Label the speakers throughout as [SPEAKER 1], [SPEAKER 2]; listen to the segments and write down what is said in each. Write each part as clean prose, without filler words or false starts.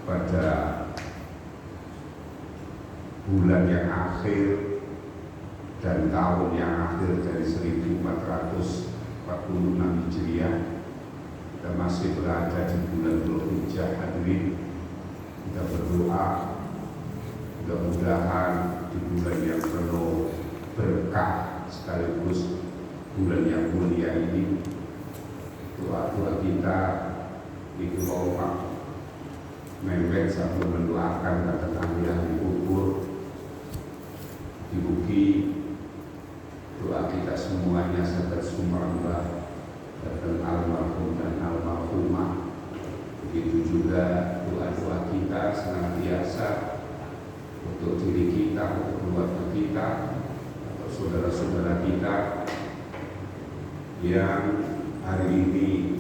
[SPEAKER 1] pada bulan yang akhir dan tahun yang akhir dari 1446 Hijriah. Kita masih berada di bulan Dzulhijjah. Hadirin, kita berdoa mudah-mudahan di bulan yang penuh berkah sekaligus bulan yang mulia ini, doa-doa kita itu Allah mempet sambil mendoakan katakan yang kubur. Dibuki doa kita semuanya sangat sumrambah dan almarhum dan almarhumah. Begitu juga doa-doa kita senantiasa untuk diri kita, untuk keluarga kita, atau saudara-saudara kita yang hari ini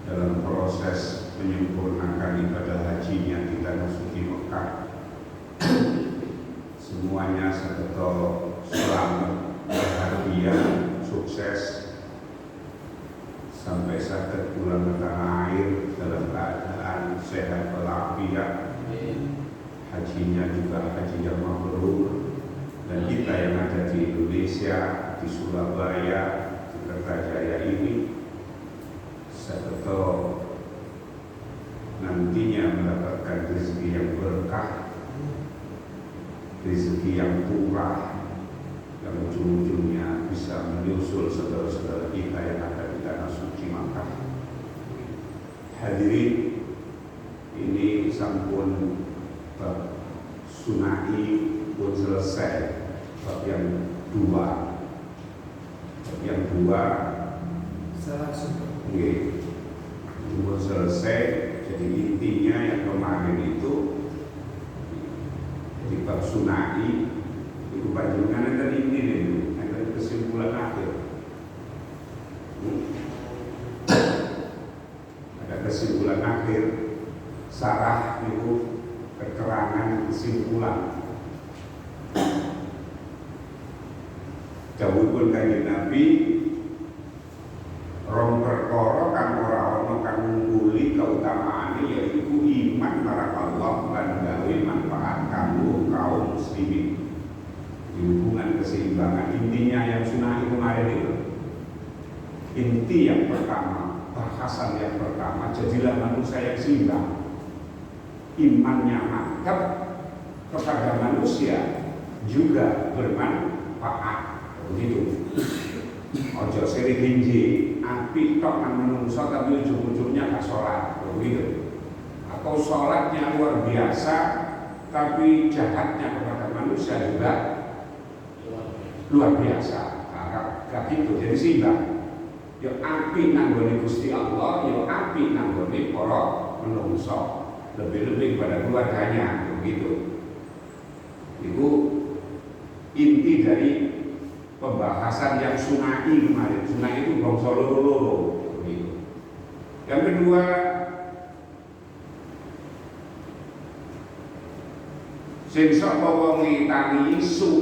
[SPEAKER 1] dalam proses menyempurnakan ibadah hajinya di tanah suci Mekah. Semuanya seketul selamat, bahagia, sukses sampai saat pulang ke tanah air dalam keadaan sehat walafiat. Hajinya juga haji yang mabrur. Dan kita yang ada di Indonesia, di Surabaya, di Kertajaya ini, seketul nantinya mendapatkan rezeki yang berkah, rezeki yang murah, yang ujung-ujungnya bisa menyusul saudara-saudara kita yang ada di tanah suci Makkah. Hadirin, ini sampun bab sunai pun selesai, bab yang dua
[SPEAKER 2] salah
[SPEAKER 1] pun selesai. Jadi intinya yang kemarin itu di bab sunai itu panjenengan ada ini dulu, ada kesimpulan akhir. Ada kesimpulan akhir, sarah itu keterangan kesimpulan. Dawuhipun Kanjeng Nabi, rong perkara kang ora ana kang ngungkuli kautamaane yaiku iman marang Allah lan gawe manfaat kanggo kaum muslimin. Di hubungan keseimbangan intinya yang sunnah kemarin itu, inti yang pertama, bahasan yang pertama, jadilah manusia yang seimbang, imannya mantap kepada manusia juga bermanfaat. Begitu. Ojo seri hinji, api tok nang menungso tapi ujung-ujungnya gak sholat. Begitu. Atau sholatnya luar biasa tapi jahatnya kepada manusia juga luar biasa. Gak gitu, jadi seimbang. Yo api nanggone Gusti Allah, yo api nanggone para menungso, lebih-lebih pada keluarganya. Begitu. Itu inti dari pembahasan yang sunai kemarin. Sunai itu bangsa loro-loro. Begitu. Yang kedua, sing sapa wong ngitani isu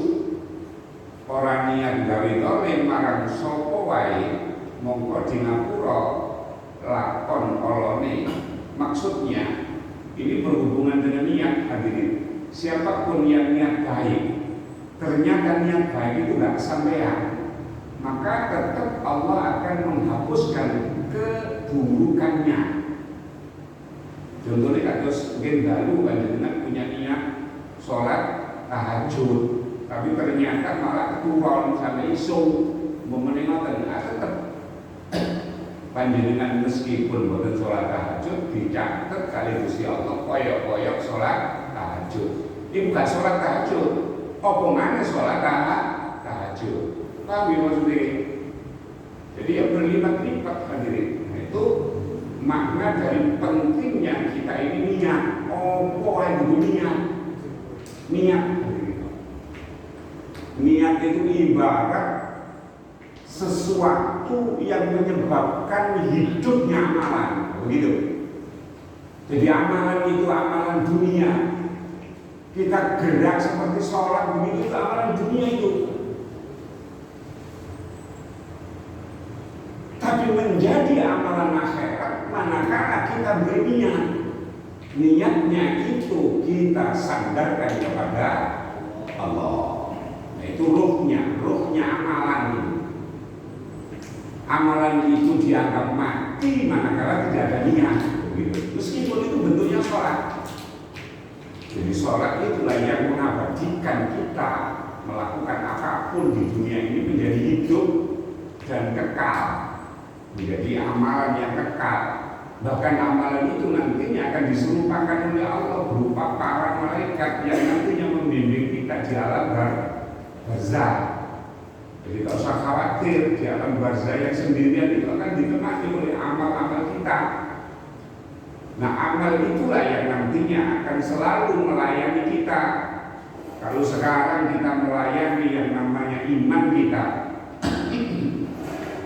[SPEAKER 1] ora niat gawe dolim marang sapa wae mongko di ngapura lakon olone. Maksudnya ini berhubungan dengan niat. Hadirin, siapapun yang niat baik ternyata niat baik itu gak kesampaian, maka tetap Allah akan menghapuskan keburukannya. Contohnya kados mungkin dalu panjenengan punya niat sholat tahajud, tapi ternyata malah keturun sampai isu memenengoten, tetap panjenengan meskipun boten sholat tahajud dicatat kali Gusti Allah koyok-koyok sholat tahajud. Ini bukan sholat tahajud, omongannya sholat tahajud. Paham ya maksudnya? Jadi ya berlipat-lipat hadirin. Nah, itu makna dari pentingnya kita ini niat. Oh, yang niat. Niat itu ibarat sesuatu yang menyebabkan hidupnya amalan. Begitu. Jadi amalan itu amalan dunia. Kita gerak seperti sholat begitu, itu amalan dunia itu. Tapi menjadi amalan akhirat manakala kita berniat. niatnya itu kita sandarkan kepada Allah. Nah, itu ruhnya amalan itu. Amalan itu dianggap mati manakala tidak ada niat, begitu. Meskipun itu bentuknya sholat. Jadi sholat itulah yang mengabadikan kita melakukan apapun di dunia ini menjadi hidup dan kekal, menjadi amalan yang kekal. Bahkan amalan itu nantinya akan diserupakan oleh Allah berupa para malaikat yang nantinya membimbing kita di alam barzah. Jadi tak usah khawatir, di alam barzah yang sendirian itu akan ditemani oleh amal-amal kita. Nah, amal itulah yang nantinya akan selalu melayani kita. Kalau sekarang kita melayani yang namanya iman kita,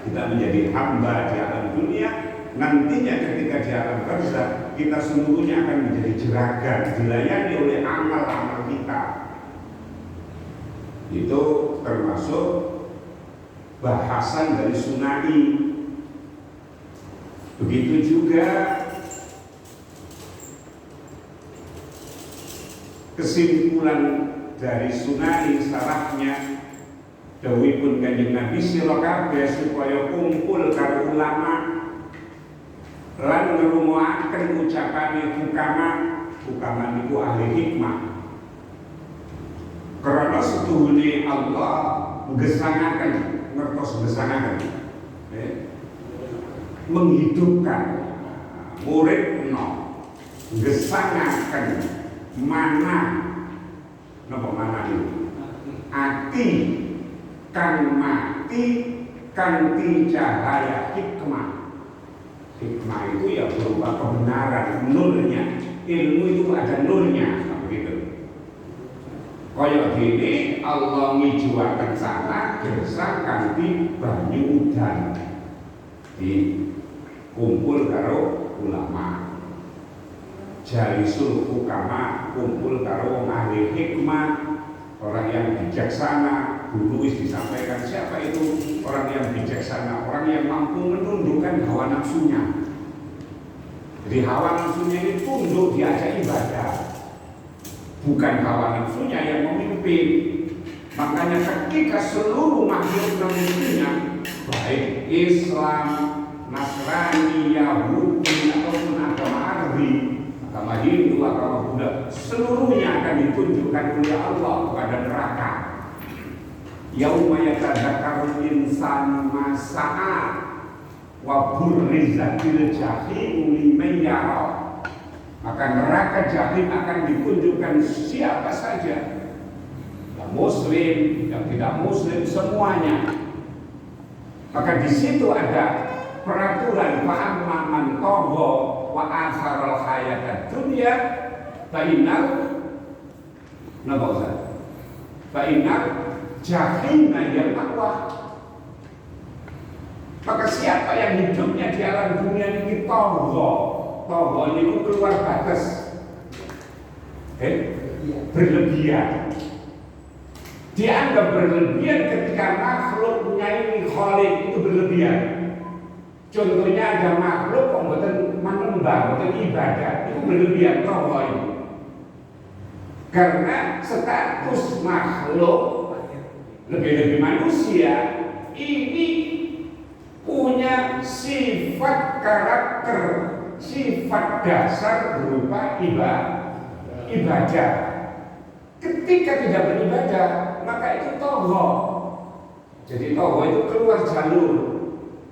[SPEAKER 1] kita menjadi hamba di alam dunia. Nantinya ketika di alam barzah, kita sungguhnya akan menjadi jeragan, dilayani oleh amal-amal kita. Itu termasuk bahasan dari sunai. Begitu juga kesimpulan dari sunai salahnya dawuhipun Kanjeng Nabi sira kabeh supaya kumpul karo ulama lan ngrungokaken ucapane hukama niku ahli hikmah. Karena setuhune Allah gesanaken ngertos gesanaken menghidupkan murid gesanaken mana napa mana itu ati kang mati kanthi cahaya hikmah. Hikmah itu ya berupa kebenaran, nurnya. Ilmu itu ada nurnya, begitu. Kaya gini Allah ngijuaken sana gesang kanthi banyu udan. Di kumpul karo ulama. Jalisul hukama kumpul karo wong ahli hikmah, orang yang bijaksana. Dulu disampaikan siapa itu orang yang bijaksana, orang yang mampu menundukkan hawa nafsunya. Jadi hawa nafsunya ini tunduk diajak ibadah, bukan hawa nafsunya yang memimpin. Makanya ketika seluruh makhluk dunia, baik Islam, Nasrani, Yahudi ataupun agama Arabi, agama Hindu, agama Buddha, seluruhnya akan ditunjukkan oleh Allah kepada neraka. Yauma yatadzakkarul insanu ma sa'a wa burrizatil jahim liman yara. Maka neraka jahim akan ditunjukkan siapa saja, yang muslim, yang tidak muslim, semuanya. Maka di situ ada peraturan fa'amma man tagha wa atharal hayatad dunya fa innal napa Ustaz? Fa innal jahimna yang ma'wa. Maka siapa yang hidupnya di alam dunia ini tagha ini keluar batas, berlebihan. Dianggap berlebihan ketika makhluknya ini khalik itu berlebihan. Contohnya ada makhluk yang betul menyembah, betul ibadah, itu berlebihan tagha itu. Karena status makhluk lebih-lebih manusia ini punya sifat karakter, sifat dasar berupa ibadah. Ketika tidak beribadah, maka itu tagha. Jadi tagha itu keluar jalur.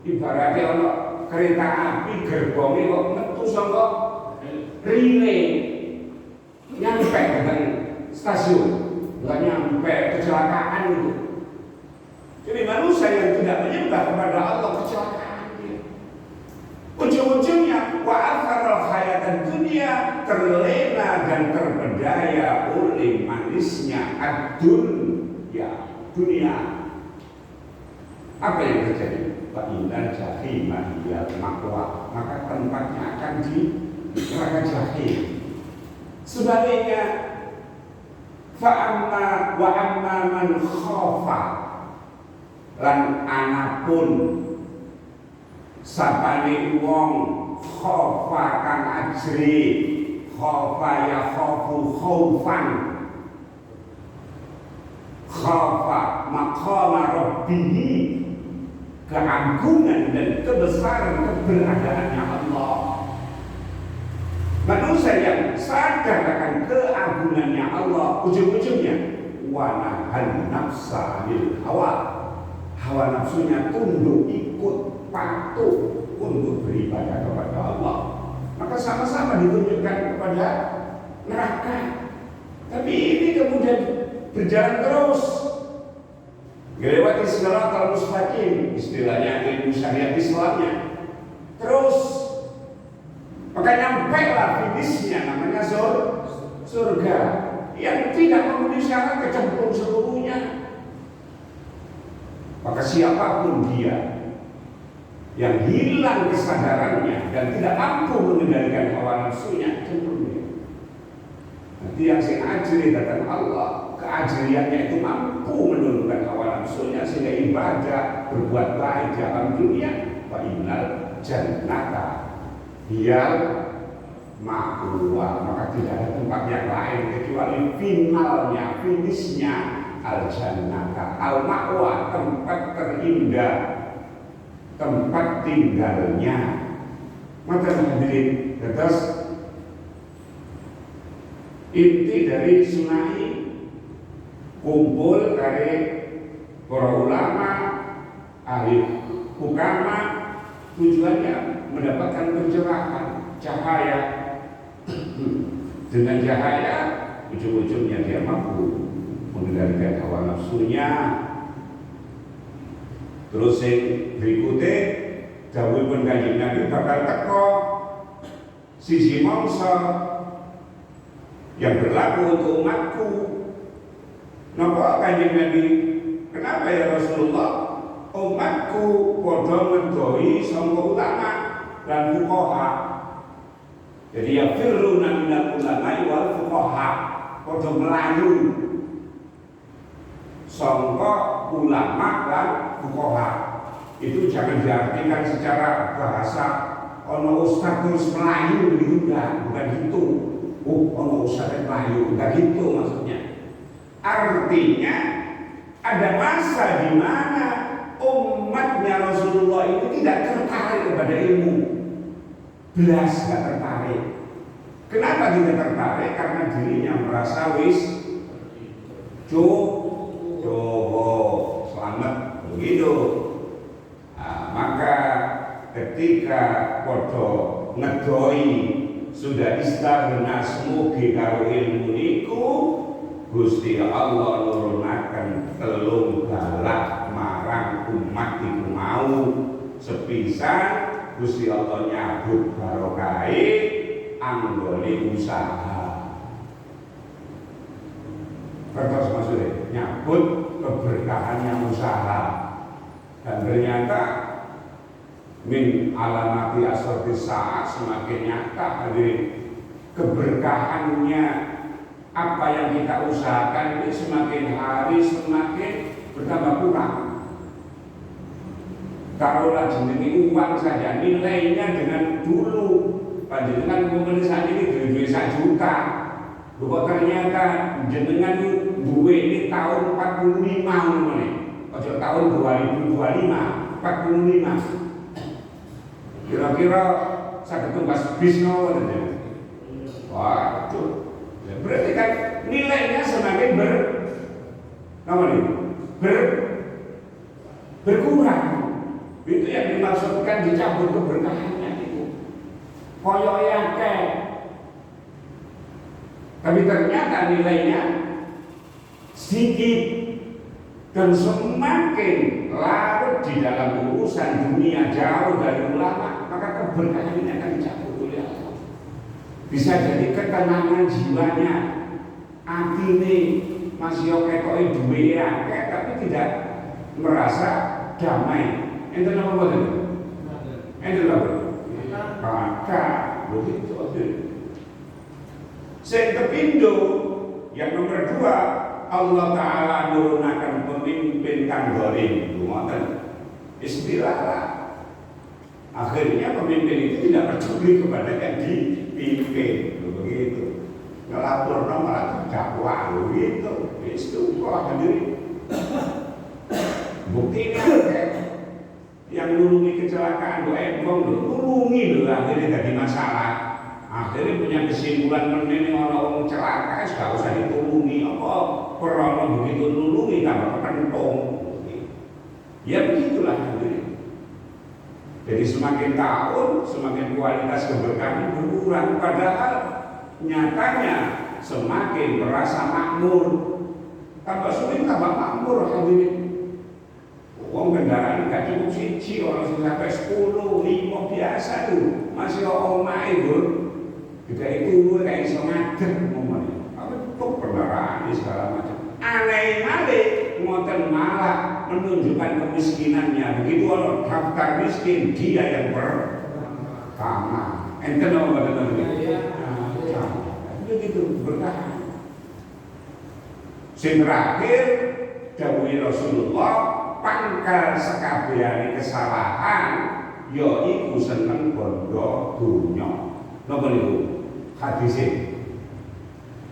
[SPEAKER 1] Ibaratnya ono kereta api gerbongnya kok metu saka relay nyampe dengan stasiun, nggak nyampe, kecelakaan itu. Jadi manusia yang tidak menyembah kepada Allah kecelakaan. Ujung-ujungnya wa atharal hayatan dunia, terlena dan terpedaya oleh manisnya dunia. Apa yang terjadi? Fa innal jahima hiyal ma'wa, maka tempatnya akan di neraka jahim. Sebaliknya fa'amma wa amma man khafa, lan anapun sapane wong khafa kang ajri, Khafa yakhafu khaufan. Khafa maqama rabbih, keagungan dan kebesaran keberadaannya Allah. Manusia yang sadar akan keagungannya Allah, ujung-ujungnya wanahan nafsa anil hawa. Hawa nafsunya tunduk, ikut, patuh untuk beribadah kepada Allah. Maka sama-sama ditunjukkan kepada neraka. Tapi ini kemudian berjalan terus, melewati siratal mustaqim, istilahnya ilmu syariat Islamnya. Terus, maka nyampailah finishnya, namanya surga, yang tidak memenuhi syarat kecemplung seluruhnya. Maka siapapun dia yang hilang kesadarannya dan tidak mampu mengendalikan hawa nafsunya, cemplung dia. Nanti yang si ajri datang Allah, keajriannya itu mampu menurunkan hawa nafsunya sehingga ibadah, berbuat baik di alam dunia, wa innal jannata hiyal ma'wa. Maka tidak ada tempat yang lain kecuali finalnya, finishnya al jannata, al ma'wa, tempat terindah, tempat tinggalnya. Maka hadirin, terus inti dari sunai kumpul dari para ulama, ahli hukama, tujuannya mendapatkan pencerahan, cahaya. Dengan cahaya, ujung-ujungnya dia mampu mengendalikan hawa nafsunya. Terus yang berikutnya, dawuhipun Kanjeng Nabi bakal teko siji mangsa yang berlaku untuk umatku. Napa Kanjeng Nabi? Kenapa ya Rasulullah? Umatku padha ngedoi sangka ulama dan fuqaha. Jadi ya firruna minal ulama wal fuqaha, padha melayu sangka ulama dan fuqaha. Itu jangan diartikan secara bahasa ono ustaz terus melayu begitu, bukan gitu. Ono ustaz melayu, bukan gitu maksudnya. Artinya ada masa di mana umatnya Rasulullah itu tidak tertarik kepada ilmu, belas tidak tertarik. Kenapa tidak tertarik? Karena dirinya merasa wis cukup, selamat begitu. Maka ketika podo ngedoi sudah istighna semugi karo ilmu niku, Gusti Allah nurunaken telung balak marang umat iku mau, sepisan Gusti Allah nyabut barokahe anggone usaha. Terus maksudnya nyabut keberkahannya usaha. Dan ternyata min alamati asrati saat semakin nyata hadirin keberkahannya apa yang kita usahakan ini semakin hari semakin bertambah kurang. Taruhlah jenengi uang saja, nilainya dengan dulu panjenengan membeli saat ini duit 1 juta. Kok ternyata jenengan duwe ini tahun 45 namanya. Ojo tahun 2025, 45. Kira-kira saged tumbas bis napa to? Waduh. Berarti kan nilainya semakin berkurang. Itu yang dimaksudkan dicabut keberkahannya itu. Koyo akeh. Tapi ternyata nilainya sedikit dan semakin larut di dalam urusan dunia jauh dari ulama, maka keberkahan ini akan dicabut oleh Allah. Bisa jadi ketenangan jiwanya, atine masih ketoke duwe akeh tapi tidak merasa damai. Enten apa boten? Enten apa? Maka begitu aja. Sing kepindo yang nomor 2, Allah Ta'ala nurunakan pemimpin kang dolim. Ngoten. Istilah Akhirnya pemimpin itu tidak peduli kepada yang dipimpin, begitu. Ngelapor malah terdakwa, begitu. Itu kok hadirin. Buktinya yang nulungi kecelakaan Bu Embong, nulungi loh, akhirnya jadi masalah. Akhirnya punya kesimpulan menini orang celaka, gak usah ditulungi. Apa perono begitu nulungi tambah kepentung. Ya begitulah hadirin. Jadi semakin tahun, semakin kualitas keberkahan berkurang. Padahal nyatanya semakin merasa makmur. Tambah sulit tambah makmur hadirin. Uang kendaraan gak cukup siji, orang sampai 10, 5 biasa tuh. Masih omah itu. Juga itu kayak iso ngadeg ngomongnya. Apa itu kendaraan segala macam. Aneh-aneh ngoten malah menunjukkan kemiskinannya. Begitu orang daftar miskin, dia yang pertama. Enten apa betul begitu? Begitu bertahan. Sing terakhir dawuh Rasulullah, pangkal sekabehane kesalahan ya iku seneng bondo dunya. Napa niku? Hadise.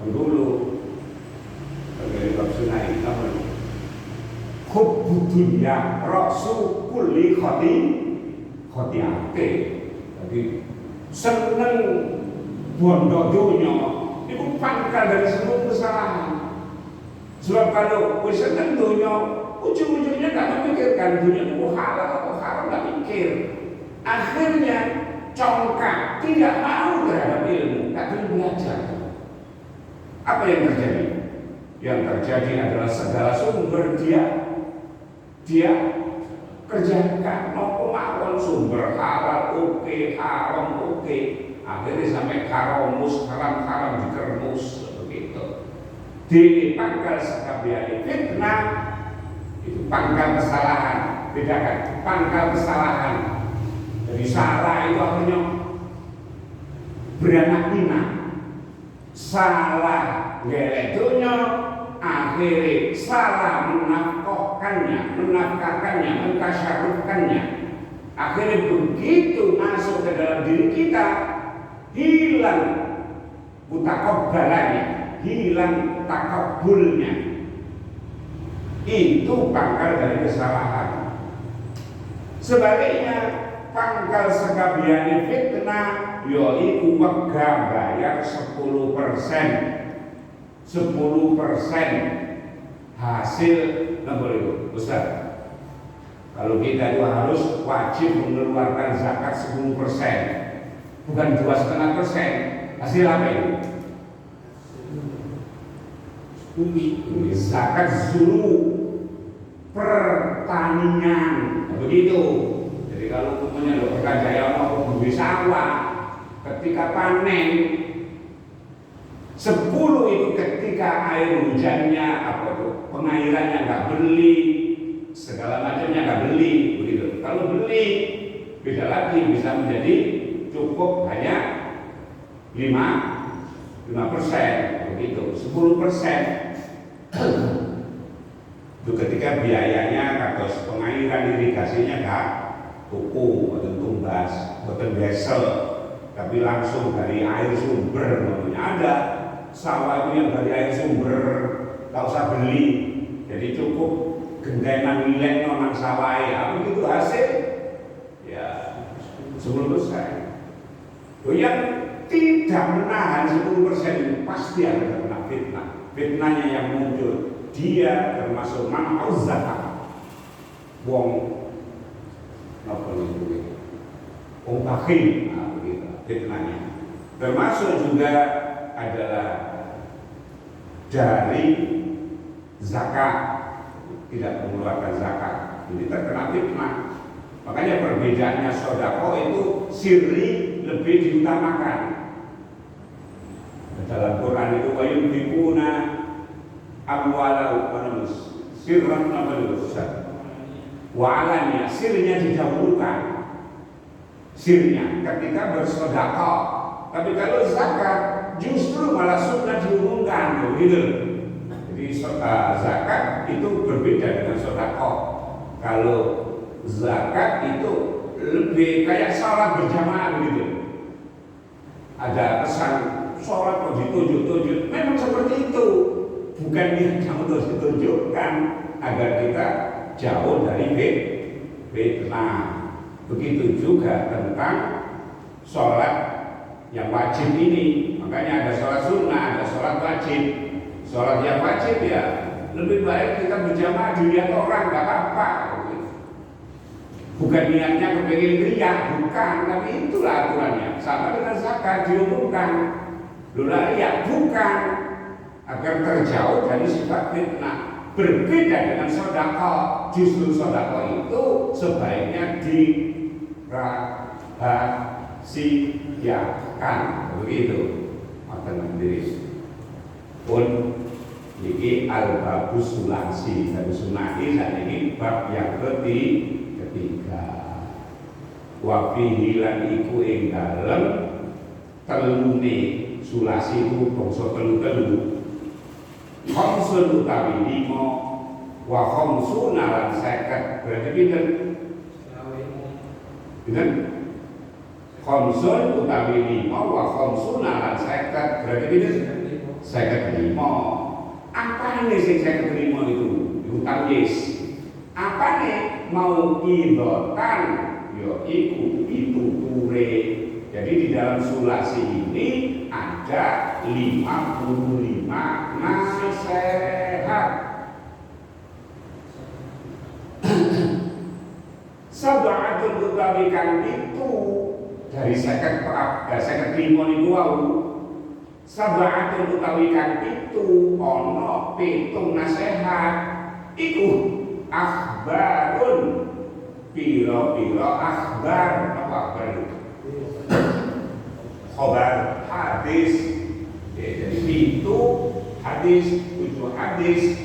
[SPEAKER 1] Dulu dari bab sunai apa niku? Hubbu dunya rasul kulli khati'ate. Jadi seneng bondo dunya itu pangkal dari seluruh kesalahan. Sebab kalau wis seneng dunya, ujung-ujungnya gak memikirkan dunia itu halal atau haram, gak mikir. Akhirnya congkak, tidak mau terhadap ilmu, gak perlu belajar. Apa yang terjadi? Yang terjadi adalah segala sumber dia kerjakan. Mau kemauan sumber halal oke, haram oke. Akhirnya sampai haromus, haram dikermus begitu. Di pangkal sekabehane fitnah itu pangkal kesalahan, bedakan pangkal kesalahan. Jadi salah itu akhirnya beranak pinak, salah geletunya akhirnya salah menafkahkannya, mentasyarufkannya. Akhirnya begitu masuk ke dalam diri kita, hilang mutakabbalannya, hilang takabulnya. Itu pangkal dari kesalahan. Sebaliknya pangkal sekabehane fitnah yaiku wegah bayar 10%. 10% hasil napa itu Ustaz. Kalau kita itu harus wajib mengeluarkan zakat 10%, bukan 2,5%. Hasil apa itu? Zakat zulu pertanian, begitu. Jadi kalau umumnya Pegadaian mau beli sawah, ketika panen 10 itu ketika air hujannya apa tuh pengairannya nggak beli, segala macamnya nggak beli, begitu. Kalau beli beda lagi, bisa menjadi cukup hanya 5%, begitu. 10% itu ketika biayanya kados pengairan irigasinya nggak tuku atau tumbas atau diesel, tapi langsung dari air sumber. Namanya ada sawah itu yang dari air sumber, tak usah beli, jadi cukup gentenan nilai nonang sawah ya, begitu hasil ya 10%. Yang tidak menahan 10% pasti akan kena fitnah. Fitnahnya yang muncul, dia termasuk man'uz zakat. Wong napa niku? Wong bakhil, begitu fitnahnya. Termasuk juga adalah dari zakat, tidak mengeluarkan zakat, ini terkena fitnah. Makanya perbedaannya sedekah itu sirri lebih diutamakan. Dalam Quran itu wayunfikuna amwalahu sirran wa alaniya, sirnya didahulukan, sirnya ketika bersedekah. Tapi kalau zakat justru malah sunnah diumumkan, begitu. Jadi zakat itu berbeda dengan sedekah. Kalau zakat itu lebih kayak sholat berjamaah begitu. Ada pesan sholat kok ditunjuk-tunjuk, memang seperti itu. Bukan niatnya untuk ditunjukkan agar kita jauh dari fitnah. Begitu juga tentang sholat yang wajib ini. Makanya ada sholat sunnah, ada sholat wajib. Sholat yang wajib ya lebih baik kita berjamaah dilihat orang, nggak apa-apa. Bukan niatnya kepengen riak, bukan, tapi itulah aturannya. Sama dengan zakat diumumkan, dolar riak, bukan, agar terjauh dari sifat fitnah. Berbeda dengan sedekah, justru sedekah itu sebaiknya dirahasiakan, begitu. Maka sendiri pun ini al-babus sulasi dan sunahi, dan ini bab yang ketiga. Wa fihi lan iku ing dalem telune sulasi itu bangsa telu khamsun utawi 5 wa khamsuna lan 50 berarti pinten? Pinten? Khamsun utawi 5 wa khamsuna lan 50 berarti pinten? 55. Apa ini sing 55 itu? Itu tamyiz. Apa nih mau idotan yaitu itu ture. Jadi di dalam sulasi ini ada 55 nasihat. Sab'atul utawi kang itu dari 55 niku wau. Sab'atul utawi kang itu ana 7 nasihat. Iku akhbarun piro akhbar, apa akhbar itu? Khobar hadis. Jadi itu hadis, 7 hadis.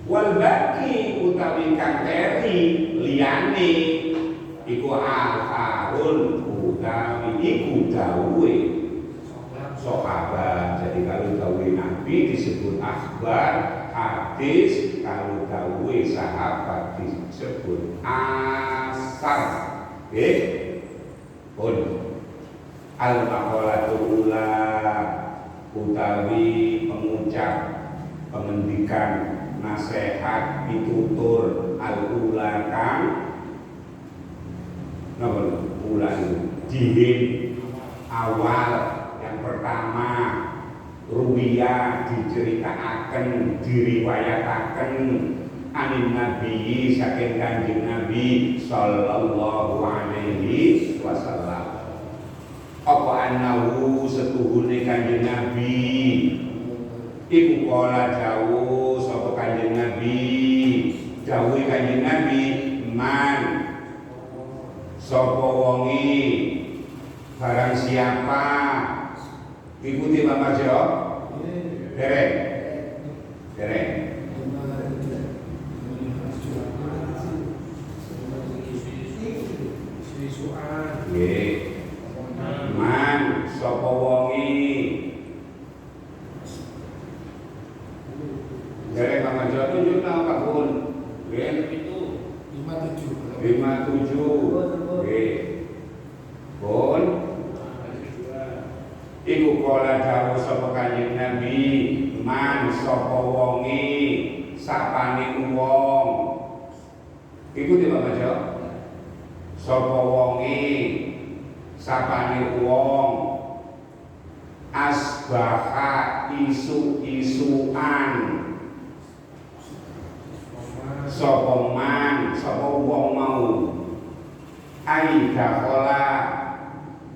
[SPEAKER 1] Wal baqi utawi kang teri liyane iku akharun utawi iku dawuhe sahabat. Jadi kalau dawuhe Nabi disebut akhbar, hadis. Kalau dawuhe sahabat disebut asar. Pun al-maqalatul ula utawi pengucap pengendikan nasihat pitutur al-ula kang napa ula dihim awal yang pertama ruwiyah diceritakan diriwayataken anin nabi saking kanjeng Nabi sallallahu alaihi wasallam. Apa annahu setuhune kanjeng Nabi iku kala dawuh sapa kanjeng Nabi, dawuhe kanjeng Nabi, man sapa wonge barang siapa ikuti Pak Marjo dereng man sapa wonge dereng Pak Marjo tunjuk nang Pak Bun itu 57 Bun iku kala dawuh sapa kanjeng Nabi, man sapa wonge sapane wong ikuti Pak Marjo sapa wonge sapane wong asbaha isu-isuan sapa man sapa wong mau ai dakhala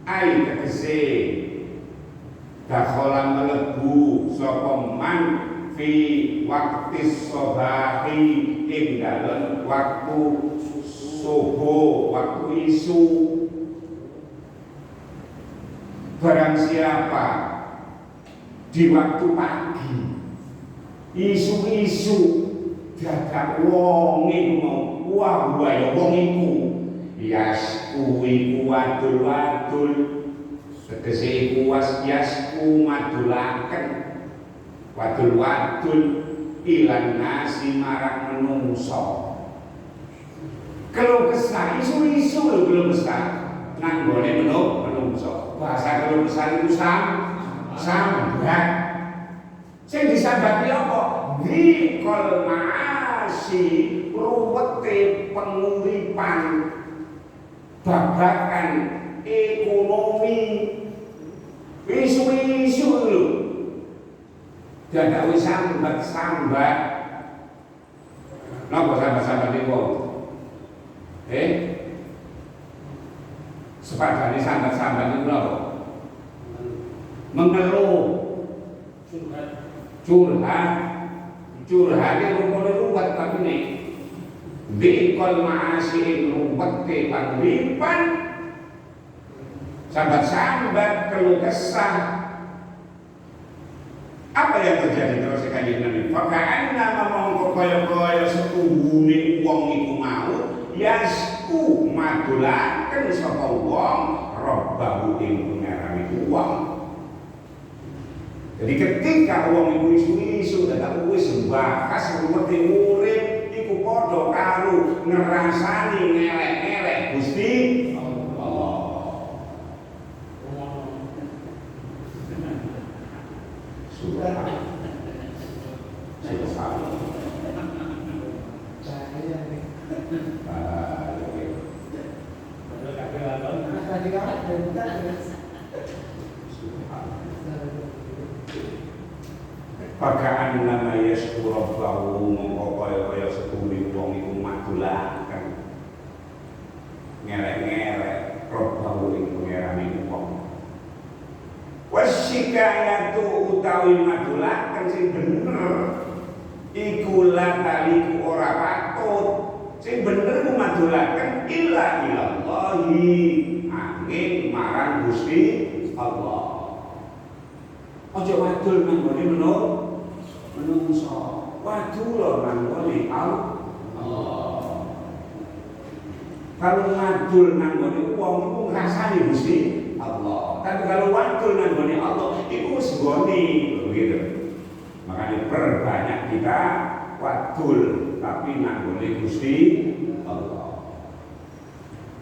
[SPEAKER 1] ai tegese dakhala mlebu sapa man fi waqtis sobahi ing dalem waktu subuh, waktu isu. Barang siapa di waktu pagi isu-isu dadak wong iku wah ya wong iku yasku iku wadul tegese iku yasku madulaken wadul ilan nasi marang menungso Keluh kesah isu-isu lho keluh kesah. Nang gone menungso. Bahasa keluh kesah itu sambat. Sing disambati apa? Dzikol ma'asi, ruwete penguripan, babakan ekonomi, isu-isu lho. Dadak wis sambat-sambat. Napa sambat-sambat niku? Sepadane sambat-sambat niku lho. Mengeluh, curhat yang rumput tapi nih Dzikol ma'asi rumpete panguripan, sambat-sambat keluh kesah. Apa yang terjadi terus kanjeng Nabi? Faka'anna mongko kaya-kaya setuhune wong iku mau yasku madulaken sapa wong robbahu ing pangerane wong. Jadi ketika wong iku isu-isu dadak wis bahas rumete urip iku padha karo ngrasani ngelek-ngelek Gusti Allah. Pakaan nama yasku rabbahu mongko kaya-kaya sepundi wong iku madulaken ngelek-ngelek rabbahu ing pangerane wong. Wasyikayatu utawi madulaken sing bener iku lataliku ora patut. Sing bener ku madulaken illa ilallahi angin marang Gusti Allah. Aja wadul nang gone menungso. Wadul nang gone Allah. Kalau wadul nang gone wong iku ngrasani Gusti Allah. Tapi kalau wadul nang gone Allah iku wis gone begitu. Makanya perbanyak kita wadul tapi nang gone Gusti Allah.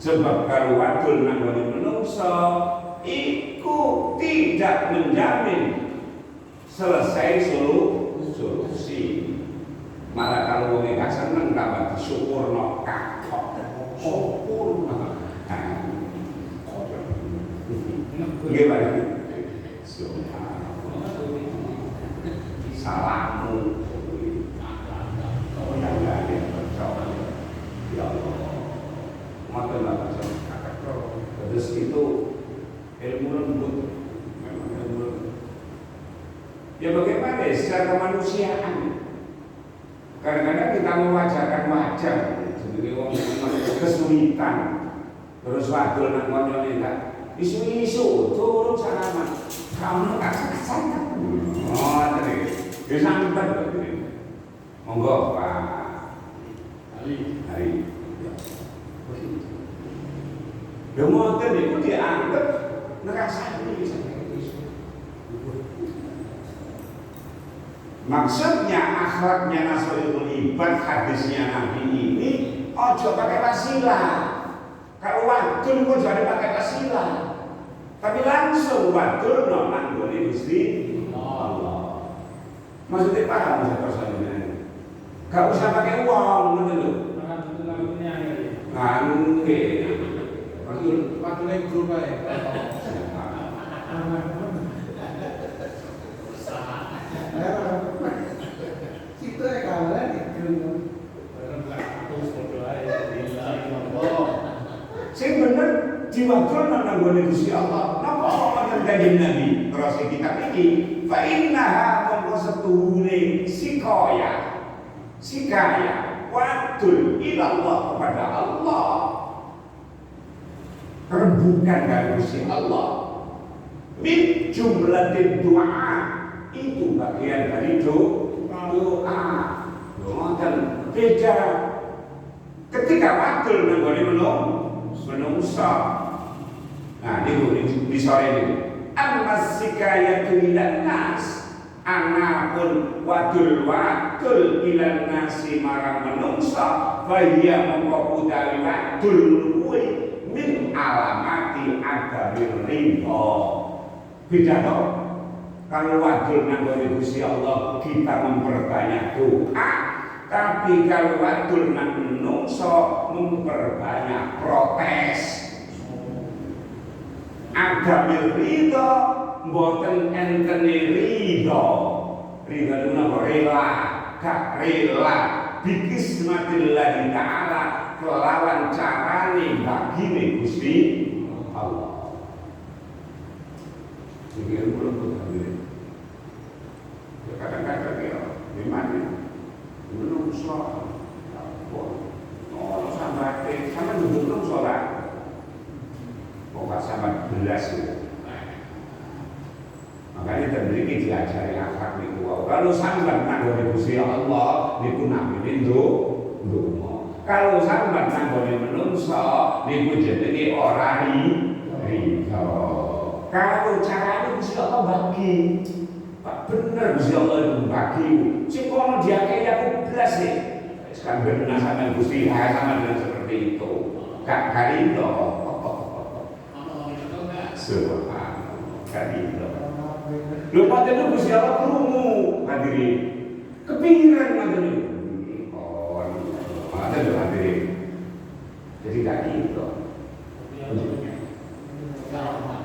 [SPEAKER 1] Sebab kalau wadul nang gone menungso iku tidak menjamin selesai solusi. Malah kalau wong gak seneng tambah disyukurno kakok. Syukur. Nggih, Pak. Salamu. Oh ya Allah, ya Allah. Maka lah terus itu ilmu lembut. Ya bagaimana secara kemanusiaan? Kadang-kadang kita mewajarkan wajah sebagai orang kesulitan, terus wadul nang konyol enggak isu-isu turun salaman kamu tak kesana. Oh tadi disambat begini. Monggo Pak Ali. Demoten itu dianggap ngerasani maksudnya akhlaknya Nasrul Ibad hadisnya Nabi ini ojo pakai wasilah. Kalau wadul kok jadi pakai wasilah, tapi langsung wadul no nanggone Gusti Allah. Maksudnya paham saya persoalannya. Gak usah pakai uang, betul loh. Nggih. Wadul yang grup aja. Itu ya kawan sing bener diwakil nang nggone Gusti Allah. Napa wonten kanjeng Nabi terus kitab iki fa innaha mongko setuhune sikaya wadul ila Allah kepada Allah, rembukan dari Gusti Allah. Min jumlatil doa itu bagian dari doa. Ngoten beda ketika wadul nang gone menungso. Nah niku di sore niku. Amma sikayatu minan nas anapun wadul ilan nasi marang menungsa bahaya mongko utawi wadul kuwi min alamati agamir ridho. Beda toh kalau wadul nang Gusti Allah kita memperbanyak doa, tapi kalau wadul nang menungsa memperbanyak protes. Agamir ridho mboten entene ridho. Ridho itu napa? Rela, gak rela bikismatillahi ta'ala kelawan carane bagine Gusti Allah. Iki belum betul. Ya kadang-kadang ya gimana? Menungso oh sampai sama duduk sholat kok gak sama belas itu. Makanya terjadi diajari akhlak niku. Kalau sambat nanggone Gusti Allah niku namine ndonga. Kalau sambat nanggone menungso niku jenenge ora ridho. Kalau carane Gusti Allah bagi, Pak bener Gusti Allah itu bagi. Sing kono diakei aku belas nih. Sekarang benar sama Gusti Allah sama dengan seperti itu. Gak ridho. Subhanallah, gak ridho. Lho padahal Gusti Allah krungu hadirin. Kepikiran hadirin. Oh, ada lho hadirin. Jadi gak gitu. Ya Allah. Ya Allah.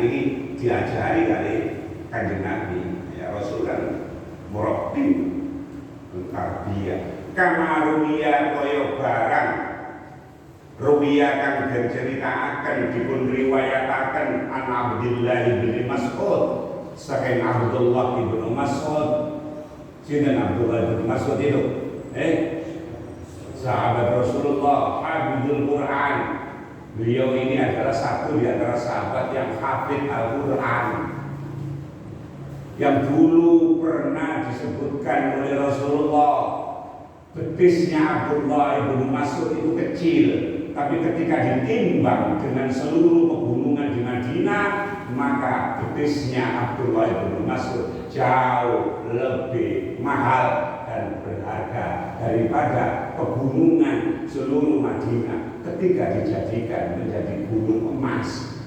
[SPEAKER 1] Ini diajari kali Kanjeng Nabi. Ya Rasul kan murabbi tarbiyah. Kama rumiya kaya barang rumiya kang diceritakan dipun riwayataken an Abdullah bin Mas'ud saking Abdullah bin Mas'ud. Sinten Abdullah bin Mas'ud itu? Sahabat Rasulullah, hafizul Quran. Beliau ini adalah satu di antara sahabat yang hafid Al-Quran, yang dulu pernah disebutkan oleh Rasulullah betisnya Abdullah bin Mas'ud itu kecil, tapi ketika ditimbang dengan seluruh pegunungan di Madinah, maka betisnya Abdullah bin Mas'ud jauh lebih mahal dan berharga daripada pegunungan seluruh Madinah ketika dijadikan menjadi gunung emas.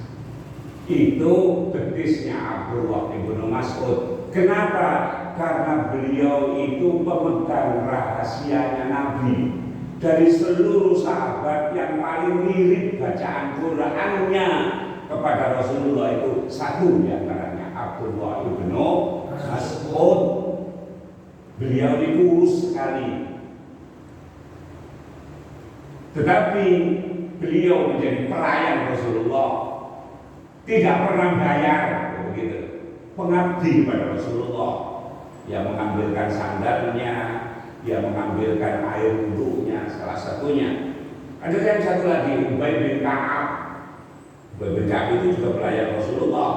[SPEAKER 1] Itu betisnya Abdullah bin Mas'ud. Kenapa? Karena beliau itu pemegang rahasianya Nabi. Dari seluruh sahabat yang paling mirip bacaan Qur'annya kepada Rasulullah itu satu di antaranya Abdullah bin Mas'ud. Beliau ini kurus sekali, tetapi beliau menjadi pelayan Rasulullah, tidak pernah bayar, begitu. Pengabdi pada Rasulullah, yang mengambilkan sandalnya, yang mengambilkan air wudhunya, salah satunya. Ada yang satu lagi, Ubay bin Ka'ab. Ubay bin Ka'ab itu juga pelayan Rasulullah,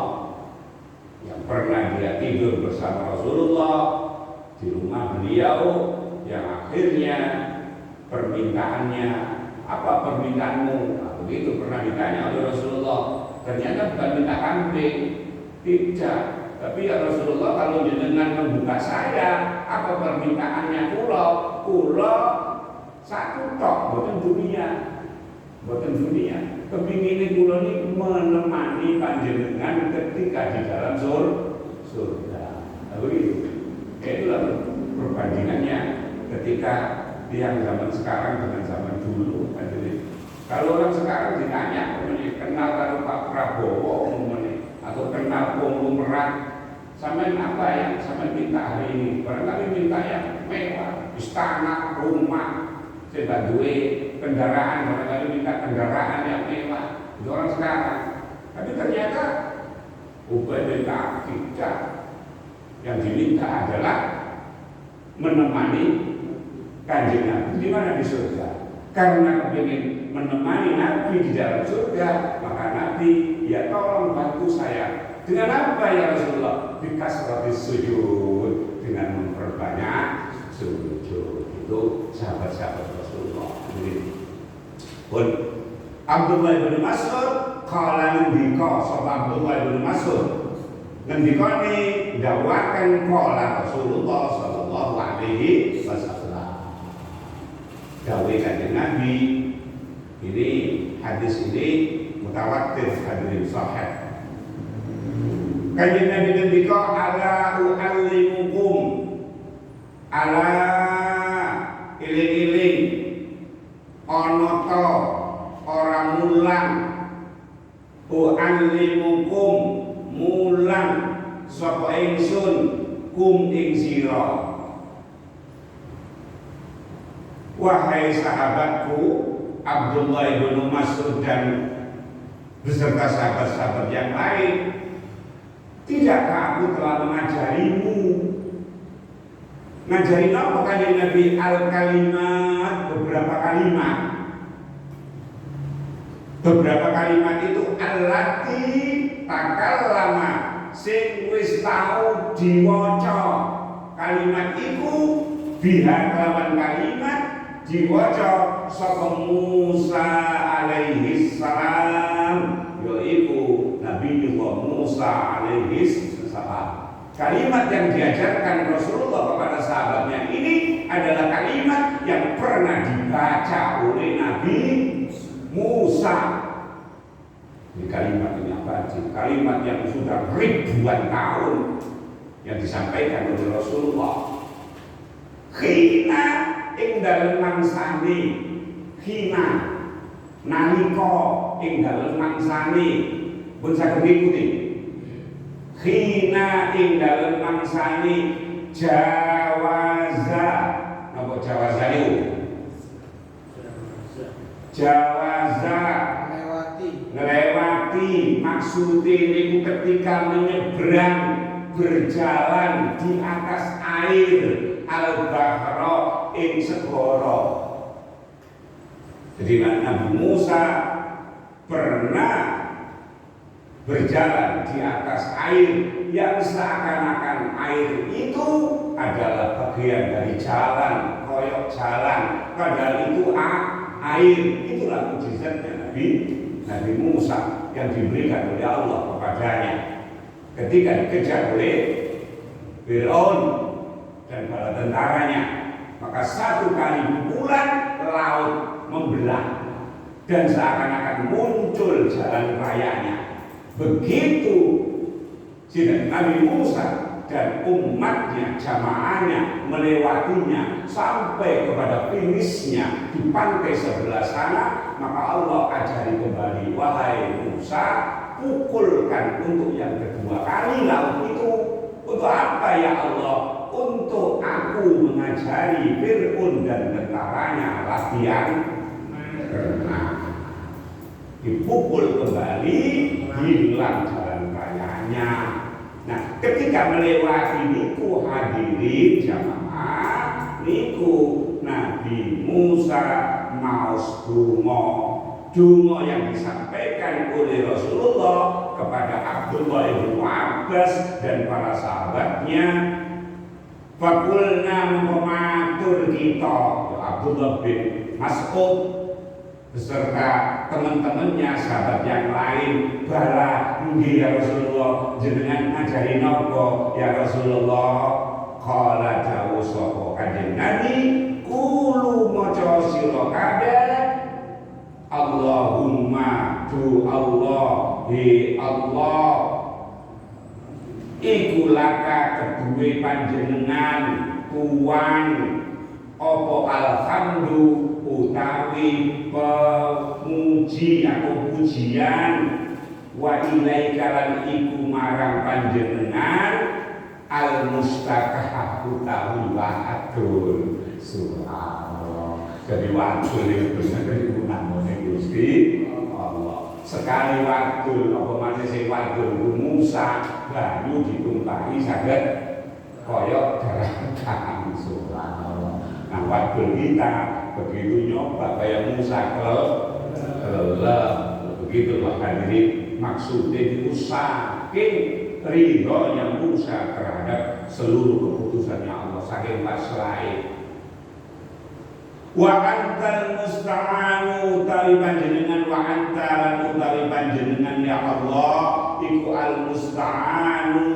[SPEAKER 1] yang pernah dia tidur bersama Rasulullah di rumah beliau, yang akhirnya permintaannya, apa permintaanmu? Nah, begitu pernah ditanya oleh Rasulullah. Ternyata bukan minta kambing, tidak. Tapi ya Rasulullah, kalau jenengan membuka saya, apa permintaannya? Pulau satu tok, bukan dunia. Kepingin pulau ini menemani panjenengan ketika di dalam surga. Nah, begitu. Itulah perbandingannya ketika yang zaman sekarang dengan zaman dulu. Kalau orang sekarang ditanya, kenal karo Pak Prabowo atau kenal konglomerat, sampean apa yang sampean minta hari ini? Barangkali minta yang mewah, istana, rumah, saya duwe kendaraan, barangkali minta kendaraan yang mewah. Itu orang sekarang. Tapi ternyata Ubay bin Ka'ab tidak. Yang diminta adalah menemani Kanjeng Nabi di mana? Di surga. Karena ingin menemani Nabi di dalam surga, maka Nabi, ya tolong bantu saya. Dengan apa ya Rasulullah? Bikasrati sujud, dengan memperbanyak sujud. Itu sahabat-sahabat Rasulullah. Pun Abdullah bin Mas'ud qala ngendika sapa Abdullah bin Mas'ud ngendikane dawakan qala Rasulullah sallallahu alaihi wasallam. Dawe kanjeng Nabi ini, hadis ini mutawatir, hadirin sahih. Kanjeng Nabi ngendika ala u'allimukum, ala iling-iling ana ta ora mulang, u'allimukum mulang sapa ingsun kum ing sira. Wahai sahabatku Abdullah bin Mas'ud dan beserta sahabat-sahabat yang lain, tidakkah aku telah mengajarimu? Ngajarin apa kanjeng Nabi? Al-kalimat, beberapa kalimat. Beberapa kalimat itu allati takallama, sing wis tau diwaca. Kalimat iku biha kelawan kalimat diwaca sapa Musa alaihi salam, yaiku Nabi Musa alaihi salam. Kalimat yang diajarkan Rasulullah kepada sahabatnya ini adalah kalimat yang pernah dibaca oleh Nabi Musa. Ini kalimat ini apa? Kalimat yang sudah ribuan tahun yang disampaikan oleh Rasulullah. Khina ing dalem mangsane, khina nalika ing dalem mangsane, pun saged ngikuti. Khina ing dalem mangsane jawaza, napa jawaza niku? Jawaza ngelewati, maksudnya niku ketika menyeberang, berjalan di atas air, al-bahra ing segara. Jadi Nabi Musa pernah berjalan di atas air yang seakan-akan air itu adalah bagian dari jalan, koyok jalan, padahal itu air. Itulah mukjizatnya Nabi Musa yang diberikan oleh Allah kepadanya ketika dikejar oleh Fir'aun dan bala tentaranya. Maka satu kali pukulan laut membelah dan seakan-akan muncul jalan rayanya. Begitu Nabi Musa dan umatnya, jamaahnya melewatinya sampai kepada finishnya di pantai sebelah sana, maka Allah ajari kembali, wahai Musa, pukulkan untuk yang kedua kali laut itu. Untuk apa ya Allah? Untuk aku mengajari Fir'aun dan tentaranya latihan berenang. Dipukul kembali, hilang jalan rayanya. Nah, ketika melewati niku hadirin jamaah, niku Nabi Musa maos donga yang disampaikan oleh Rasulullah kepada Abdullah bin Abbas dan para sahabatnya. Fakulna mematur kita, Abdullah bin Mas'ud beserta teman-temannya, sahabat yang lain, bala nggih ya Rasulullah, jenengan ngajari napa ya Rasulullah? Qala dawuh sapa kanjeng Nabi, kulu maca sira kabeh Allahumma tu Allah hi Allah iku laka kedue panjenengan tuan apa alhamdu utawi pemuji atau pujian, wa ilaika lan iku marang panjenengan al mustaqah utawi wa'adul. Subhanallah. Jadi waktu itu bener namanya Gusti Allah. Sekali waktu apa maneh sing waktu Musa banyu ditumpahi saged koyok daratan. Subhanallah. Nah, waktu kita begitu nyoba kayak Musa kelelep, begitulah hadirin, maksudnya itu saking ridhonya Musa terhadap seluruh keputusannya Allah, saking pasrah. Wa antal musta'anu utawi panjenengan wa anta lan utawi panjenengan ya Allah iku al-musta'anu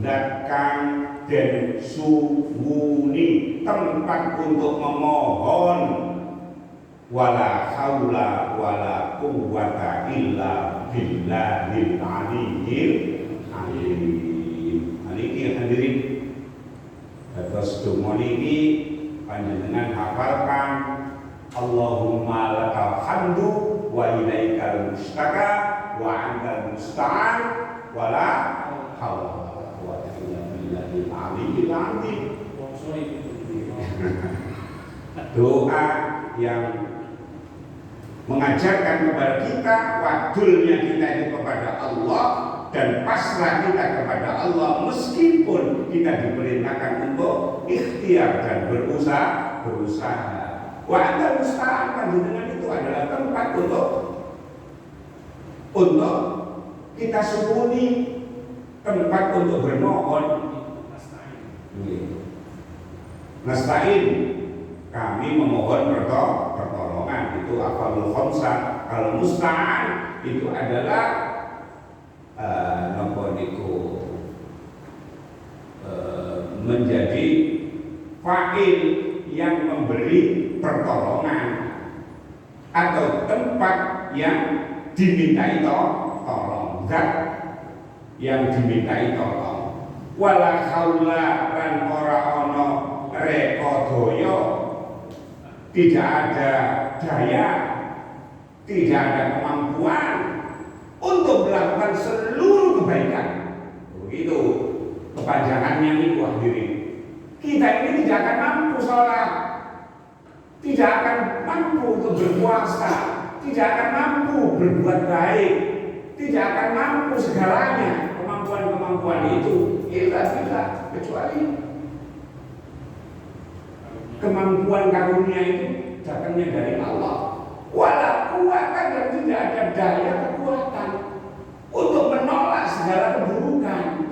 [SPEAKER 1] zat kang den suwuni tempat untuk memohon wala haula wala quwwata illa billahil aliyyil azim. Niki hadirin terus donga niki panjenengan hafalkan Allahumma lakal hamdu wa ilaikal mustaka wa antal musta'an wa la haula wa la quwwata illa billahil aliyyil azim. Doa yang mengajarkan kepada kita wadulnya kita itu kepada Allah dan pasrah kita kepada Allah meskipun kita diperintahkan untuk ikhtiar dan berusaha. Wa anta musta'an panjenengan itu adalah tempat untuk kita sembunyi, tempat untuk bermohon. Nasta'in kami memohon pertolongan itu afalul khamsah. Kalau musta'an itu adalah menjadi fa'il yang memberi pertolongan atau tempat yang dimintai tolong, zat yang dimintai tolong. Wala haula lan ora ana rekodaya, tidak ada daya, tidak ada kemampuan untuk melakukan seluruh kebaikan. Begitu kepanjangannya itu hadirin. Kita ini tidak akan mampu sholat, tidak akan mampu untuk berpuasa, tidak akan mampu berbuat baik, tidak akan mampu segalanya kemampuan itu. Tidak kecuali kemampuan karunia itu datangnya dari Allah. Wala quwwata dan tidak ada daya kekuatan untuk menolak segala keburukan.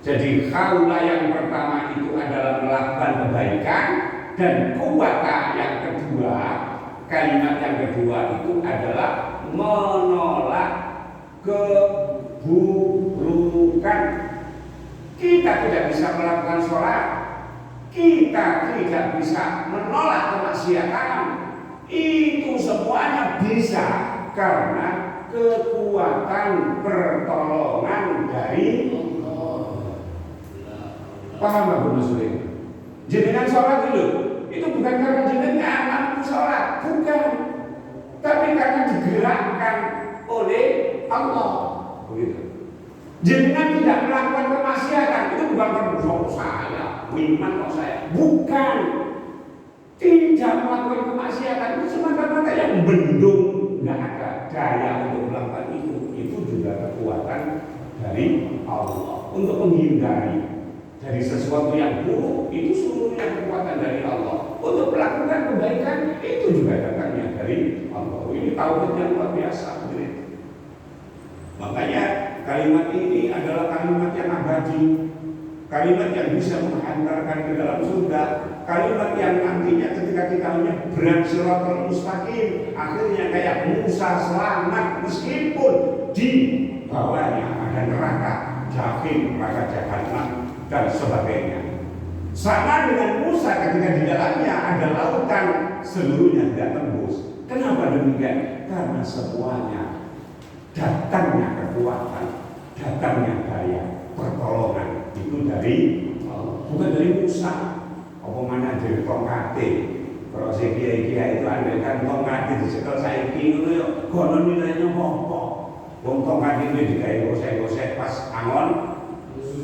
[SPEAKER 1] Jadi haula yang pertama itu adalah melakukan kebaikan dan quwwata yang kedua, kalimat yang kedua itu adalah menolak keburukan. Kita tidak bisa melakukan sholat, kita tidak bisa menolak kemaksiatan. Itu semuanya bisa karena kekuatan pertolongan dari Allah. Paham nggak Bu Muslim? Jenengan sholat dulu, itu bukan karena jenengan mampu sholat, bukan, tapi karena digerakkan oleh Allah. Begitu. Jenengan tidak melakukan kemaksiatan, itu bukan karena saya, iman kok saya, bukan. Tidak melakukan kemaksiatan itu semata-mata yang bendung, nggak ada daya untuk melakukan itu juga kekuatan dari Allah untuk menghindari dari sesuatu yang buruk. Itu seluruhnya kekuatan dari Allah untuk melakukan kebaikan, itu juga datangnya dari Allah. Ini tauhid yang luar biasa. Makanya kalimat ini adalah kalimat yang abadi, kalimat yang bisa menghantarkan ke dalam surga, kalimat yang nantinya ketika kita menyeberang Shiratal Mustaqim akhirnya kayak Musa selamat meskipun di bawahnya ada neraka jahim, neraka jahanam dan sebagainya. Sama dengan Musa ketika di dalamnya ada lautan seluruhnya tidak tembus. Kenapa demikian? Karena semuanya datangnya kekuatan, datangnya daya pertolongan itu dari Allah, bukan dari Musa. Apa mana dari tongkate? Kalau saya kiai-kiai itu andaikan tongkate dicekel saiki ngono ya kono nilainya apa? Wong tongkat itu digawe gosek-gosek pas angon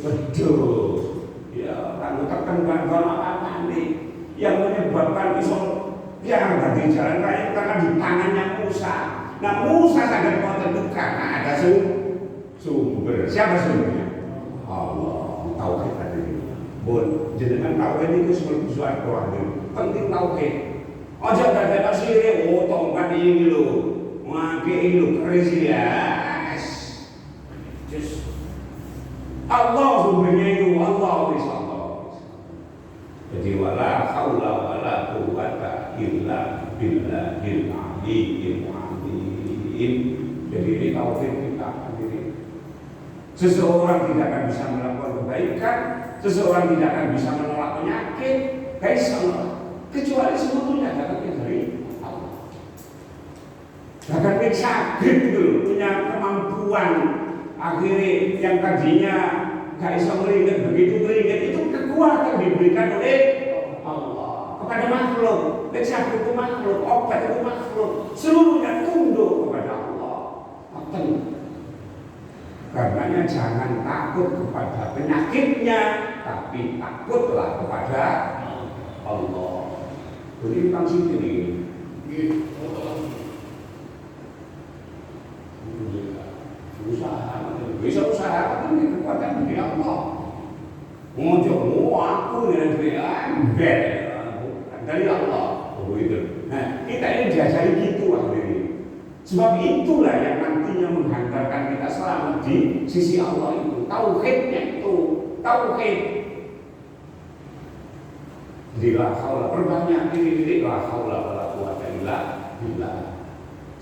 [SPEAKER 1] bedus. Ya, kanggo tekan kono apa nih? Yang menyebabkan iso yang tadi jalan raya karena di tangannya Musa. Nah, Musa sangat menentukan karena ada sumber. Siapa sumbernya? Allah. Tauhid tadi. Bon, jenengan tauhid itu seperti suatu wahyu. Penting tauhid. Aja ada sire, oh tongkat ini lho. Make ini lho keris ya. Allah sumbernya itu Allah. Jadi wala haula wala quwwata illa billahil aliyyil azim. Jadi ini tauhid kita sendiri. Seseorang tidak akan bisa melakukan kebaikan, seseorang tidak akan bisa menolak penyakit, kecuali seluruhnya datangnya dari Allah. Bahkan yang sakit itu punya kemampuan, akhirnya yang tadinya gak bisa meringat, begitu meringat itu kekuatan diberikan oleh Allah kepada makhluk. Yang sakit itu makhluk, obat itu makhluk, seluruhnya tunduk kepada Allah. Karenanya jangan takut kepada penyakitnya, tapi takutlah kepada Allah. Jadi tentang sini bisa usaha kan kekuatan dari Allah. Mau aku dengan bed dari Allah. Begitu. Nah, kita ini diajari gitu akhirnya. Sebab itulah yang nantinya menghantarkan kita selamat di sisi Allah itu. Tauhidnya itu, tauhid. Jadi la haula, perbanyak titik-titik la haula wala quwata illa billah.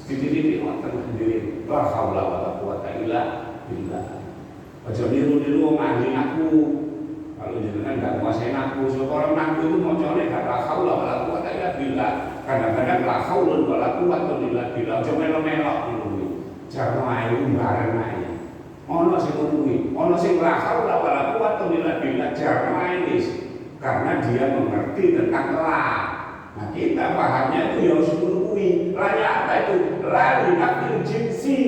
[SPEAKER 1] Titik-titik wonten sendiri la haula wala quwata illa billah. Aja niru-niru wong ahli aku. Kalau jenengan enggak kuasain aku, sebab orang aku itu mocone gak la haula wala quwata illa billah. Kadang-kadang la haula wala quwata illa billah. Aja melo-melok ngono. Jarno ae bareng ae. Ono sing kuwi, ono sing la haula wala quwata illa billah jarno ae wis. Karena dia mengerti tentang la. Nah kita pahamnya itu yang sepuluh la apa itu? La dinafil jinsi.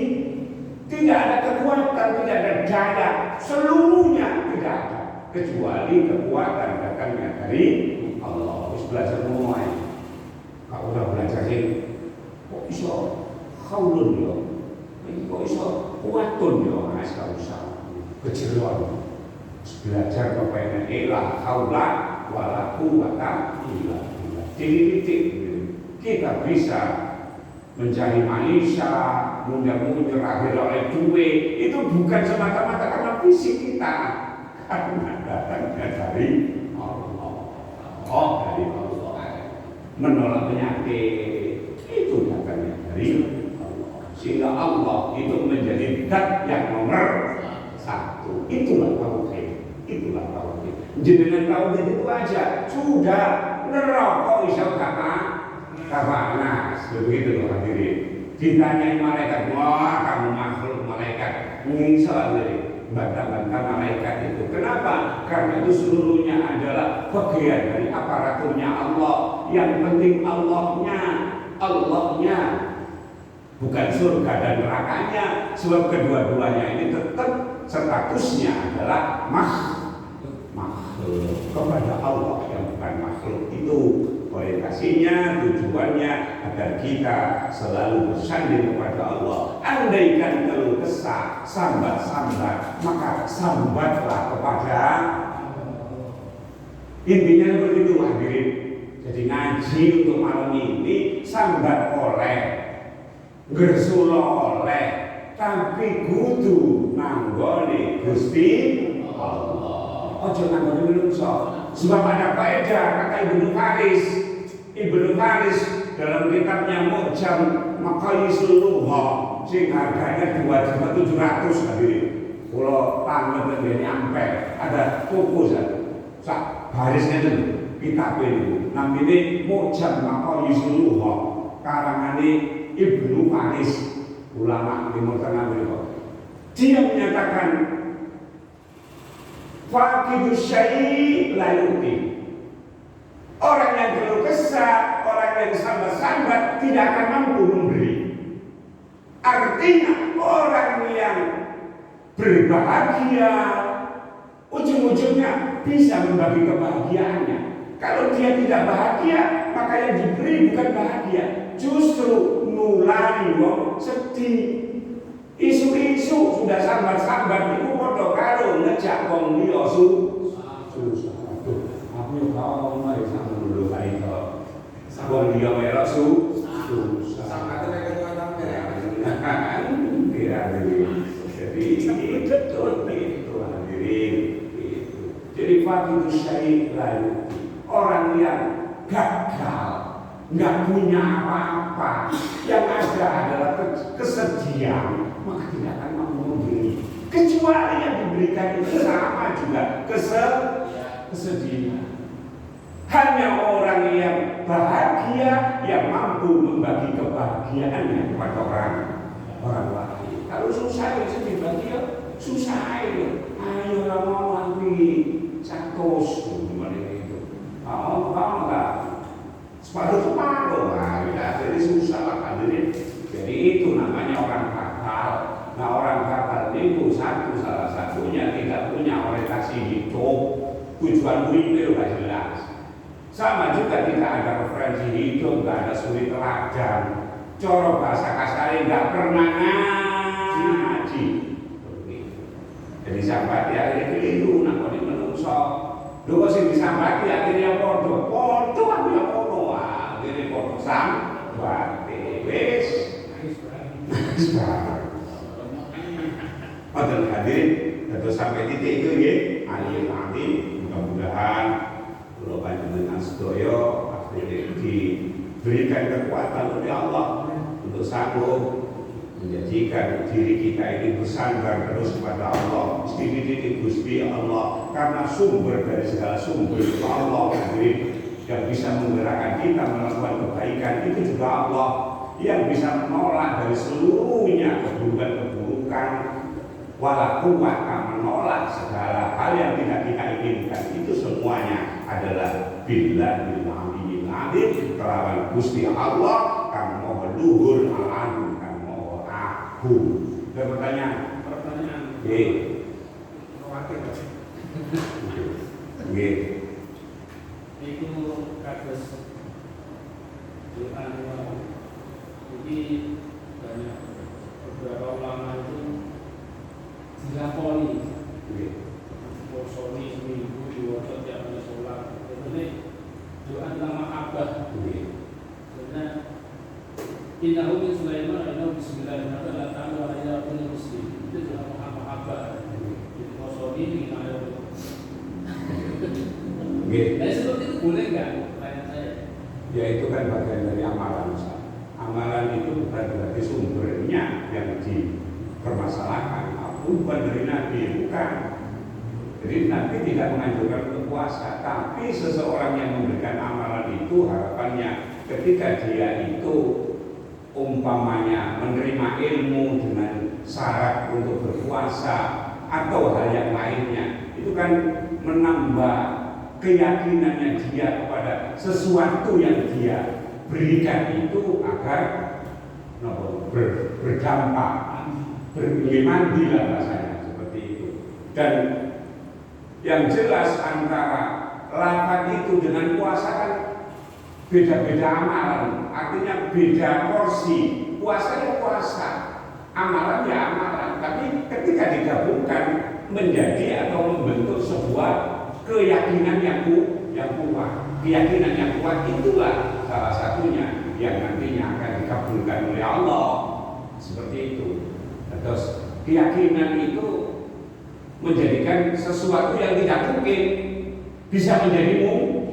[SPEAKER 1] Tidak ada kekuatan, tidak ada daya, seluruhnya tidak ada kecuali kekuatan datangnya dari Allah. Harus belajar mulai. Kalau udah belajar ini, kok iso haulun yo, kok iso kuatun yo, mas kau usah kejeruan. Belajar kepada ilah haula wala quwata illa billah. Titik-titik kita bisa mencari maisha, mundur-mundur akhir oleh duit itu bukan semata-mata karena fisik kita, karena datangnya dari Allah. Oh, dari Allah. Menolak penyakit itu datangnya dari Allah. Sehingga Allah itu menjadi zat yang nomor satu. Itulah tauhid. Itulah tauhid. Jenengan tauhid itu aja sudah neraka iso kapanas. Begitu loh hadirin. Ditanyai malaikat, wah kamu makhluk malaikat. Ngisal dari bantah-bantah malaikat itu. Kenapa? Karena itu seluruhnya adalah bagian dari aparaturnya Allah. Yang penting Allahnya. Bukan surga dan nerakanya. Sebab kedua-duanya ini tetap statusnya adalah makhluk kepada Allah yang bukan makhluk. Itu orientasinya, tujuannya agar kita selalu bersanding kepada Allah. Andaikan keluh kesah, sambat-sambat, maka sambatlah kepada intinya seperti itu hadirin. Jadi ngaji untuk malam ini sambat oleh, gersulo oleh, tapi kudu nanggone Gusti Allah. Ojo nanggone menungso. Sebab ada faedah kata Ibnu Faris dalam kitabnya Mu'jam Maqayisul Lugha sing harganya 2.700.000 hadirin. Kalau tamat ini ampe ada toko sak barisnya itu kitab itu namanya Mu'jam Maqayisul Lugha karangane Ibnu Faris ulama Timur Tengah itu. Dia menyatakan faqidu syai' la yu'ti. Orang yang keluh kesah, orang yang sambat-sambat tidak akan mampu memberi. Artinya orang yang berbahagia ujung-ujungnya bisa membagi kebahagiaannya. Kalau dia tidak bahagia, maka yang diberi bukan bahagia, justru nulari wong sedih. Isu-isu sudah sambat-sambat itu padha karo ngejak wong liya susah. Aku yo tau mari sampe dulu kae to. Wong liya melok susah. Sampe nek kata jadi betul itu hadirin itu. Jadi fakir syai' lain orang yang gagal nggak punya apa-apa, yang ada adalah kesedihan, maka tidak akan mau memberi. Kecuali yang diberikan itu sama juga kesedihan. Hanya orang yang bahagia yang mampu membagi kebahagiaannya kepada orang lain. Kalau susah ya sedih bagi ya susah itu. Ayo mau lagi catos gimana itu. Mau nggak separuh. Ya jadi susah lah hadirin. Jadi itu namanya orang gagal. Nah orang gagal itu salah satunya tidak punya orientasi hidup, tujuan hidup nggak jelas. Sama juga tidak ada referensi hidup, nggak ada suri teladan. Coro bahasa kasar nggak pernah ngaji. Jadi sampai akhirnya keliru, nak kau menungso. Lu kok sih disambati akhirnya podo aku yang podo, akhirnya podo sampai wes. Padahal hadirin, terus sampai titik itu ya, alim, mudah-mudahan kalau panjenengan sedaya akhirnya diberikan kekuatan oleh Allah untuk sanggup menjadikan diri kita ini bersandar terus kepada Allah, istighfar Gusti Allah, karena sumber dari segala sumber itu Allah sendiri. Yang bisa menggerakkan kita melakukan kebaikan itu juga Allah, yang bisa menolak dari seluruhnya keburukan walaupun menolak segala hal yang tidak kita inginkan, itu semuanya adalah billahi al-aliyyil kelawan Gusti Allah kang maha luhur al-alim kang maha agung. Ada pertanyaan? Nggih. Nggih.
[SPEAKER 2] Itu kados jadi banyak beberapa ulama itu dilakoni posoni seminggu diwaca tiap kali sholat. Jadi doa nama abah karena innahu min Sulaiman innahu bismillahirrahmanirrahim la ta'ala wa la yakun muslim. Itu doa Muhammad abah di posoni ini ada. Nah seperti itu boleh nggak? Pertanyaan saya.
[SPEAKER 1] Ya itu kan bagian dari amalan. Amalan itu bukan berarti sumbernya yang dipermasalahkan. Bukan dari Nabi, bukan. Jadi Nabi tidak menganjurkan untuk puasa, tapi seseorang yang memberikan amalan itu harapannya ketika dia itu umpamanya menerima ilmu dengan syarat untuk berpuasa atau hal yang lainnya, itu kan menambah keyakinannya dia kepada sesuatu yang dia berikan itu agar berdampak, mandi lah rasanya seperti itu. Dan yang jelas antara lafaz itu dengan puasa kan beda-beda amalan, artinya beda porsi. Puasa ya puasa, amalan ya amalan, tapi ketika digabungkan menjadi atau membentuk sebuah keyakinan yang kuat. Keyakinan yang kuat itulah salah satunya yang nantinya akan dikabulkan oleh Allah. Seperti itu. Terus keyakinan itu menjadikan sesuatu yang tidak mungkin bisa menjadi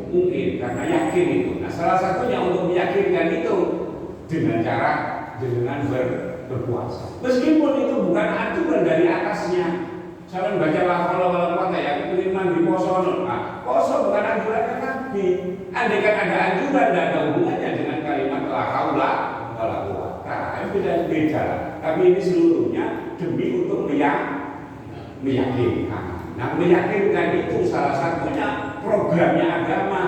[SPEAKER 1] mungkin karena yakin itu. Nah salah satunya untuk meyakinkan itu dengan berpuasa. Meskipun itu bukan aturan dari atasnya. Saya baca lafal wala ya kepingin mandi poso. Nah, poso bukan anjuran Nabi. Andai kan ada anjuran tidak ada hubungannya dengan kalimat la haula wala quwata. Beda. Tapi ini seluruhnya demi untuk meyakinkan. Nah, meyakinkan itu salah satunya programnya agama.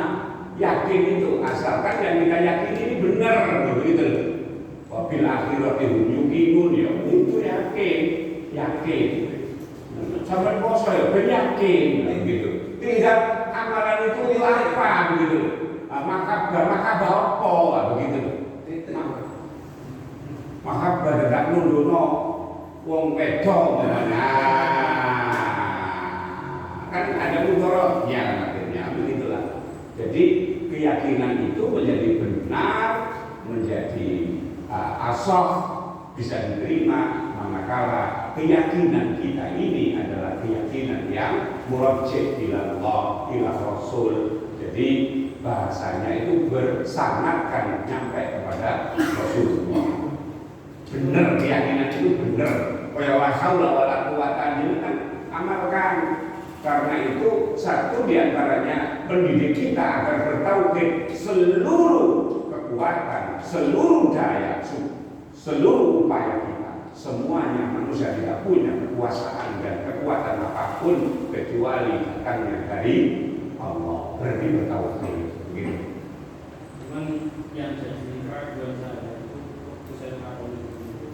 [SPEAKER 1] Yakin itu asalkan yang kita yakin ini benar gitu. Wabil akhirati hum yuqinun, ya itu yakin. Sampai poso ya yakin gitu. Tidak amalan itu apa gitu. Maka apa begitu. Maka badak nundono wong wedok mana. Kan ada mudorotnya akhirnya begitulah. Jadi keyakinan itu menjadi benar, menjadi asal bisa diterima, manakala keyakinan kita ini adalah keyakinan yang murajjih ila Allah, ila Rasul. Jadi bahasanya itu bersanadkan nyampe kepada Rasulullah. Benar, keyakinan itu benar. Kayak la haula wala quwata ini kan amalkan. Karena itu satu diantaranya pendidik kita agar bertauhid, seluruh kekuatan, seluruh daya, seluruh upaya kita, semuanya manusia tidak punya kekuasaan dan kekuatan apapun kecuali datangnya dari Allah. Berarti bertauhid begitu.
[SPEAKER 2] Cuman yang jadi keraguan saya itu waktu saya melakukan itu,